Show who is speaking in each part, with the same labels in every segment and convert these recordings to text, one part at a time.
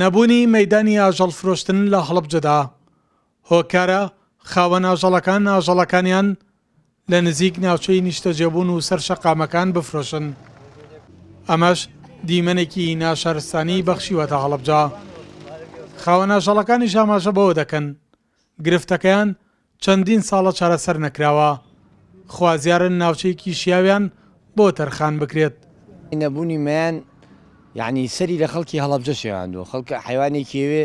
Speaker 1: نەبوونی مەیدانی ئاژەڵ فرۆشتن لە هەڵەبجەدا هۆکارە خاوەن ئاژەڵەکان ئاژەڵەکانیان لە نزیک ناوچەی نیشتەجێبوون و سەر شەقامەکان بفرۆشن. ئەمەش دیمەنێکی ناشارستانی بەخشیوەتە هەڵەبجە. خاوەن ئاژەڵەکانیش ئاماژە بەوە دەکەن گرفتەکەیان چەندین ساڵە چارەسەر نەکراوە، خوازیارن ناوچەیەکی شیاویان بۆ تەرخان بکرێت.
Speaker 2: نەبوونی مەیان یعنی سەری لە خەڵکی هەڵەبجە شێواندووە، خەڵکە حیوانێکیوێ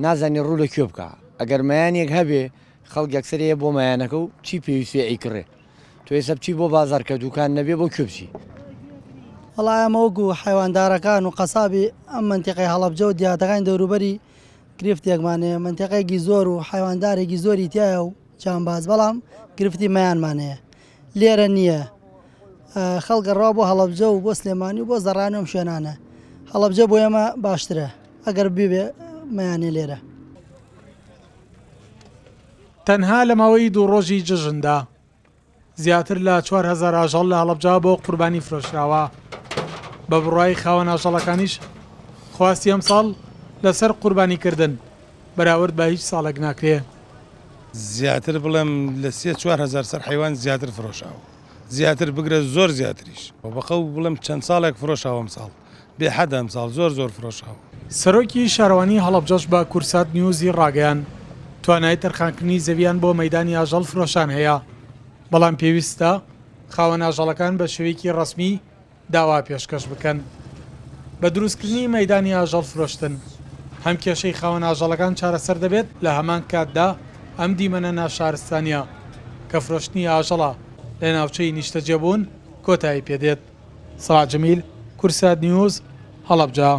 Speaker 2: نازانی ڕوو لە کوێ بکە. ئەگەر مەیانێک هەبێ خەڵک یەکسەرەیە بۆ مەیانەکە و چی پێویستێ ئەیکڕێ، تۆ ێستا بچی بۆ بازار کە دوکان نەبێ بۆ کوێ بچی؟
Speaker 3: وەڵای ئەمە وەکو حیواندارەکان و قەسابی ئەم منتیقەی هەڵەبجە و دیاتەکانی دەوروبەری گرفتێکمانەیە، منتیقەیەکی زۆر و حیواندارێکی زۆری تایە و جانباز، بەڵام گرفتی مەیانمانەیە لێرە نییە. خەڵکە ڕوا بۆ هەڵەبجە و بۆ سلێمانی و بۆ زەڕانی ئەم شوێنانە. هەڵەبجە بۆ ئێمە باشترە ئەگەر ببێ مەیانێ لێرە.
Speaker 1: تەنها لە ماوەی دوو ڕۆژی جژندا زیاتر لە 4,000 ئاژەڵ لە هەڵەبجە بۆ قوربانی فرۆشراوە. بە بڕوای خاوەن ئاژەڵەکانیش خواستی ئەم ساڵ لەسەر قوربانیکردن بەراورد بە هیچ ساڵێک ناکرێ.
Speaker 4: زیاتر بڵێم لە 3-4,000 سەر حیوان زیاتر فرۆشاوە، زیاتر بگرە زۆر زیاتریش بەخەو بڵێم چەند ساڵێک فرۆشاوە ئەم ساڵ بێحەد ئەم ساڵ زۆر فرۆشاوە.
Speaker 1: سەرۆکی شارەوانی هەڵەبجەش بە کورسات نیوزی ڕاگەیان توانای تەرخانکردنی زەویان بۆ مەیدانی ئاژەڵ فرۆشان هەیە، بەڵام پێویستە خاوەن ئاژەڵەکان بە شێوەیەکی ڕەسمی داوا پێشکەش بکەن. بە دروستکردنی مەیدانی ئاژەڵ فرۆشتن هەم کێشەی خاوەن ئاژەڵەکان چارەسەر دەبێت، لە هەمان کاتدا ئەم دیمەنە ناشارستانیە کە فرۆشتنی ئاژەڵە لە ناوچەی نیشتەجێبوون کۆتایی پێدێت. سەڵات جەمیل، کورسات نیوز، هەڵەبجە.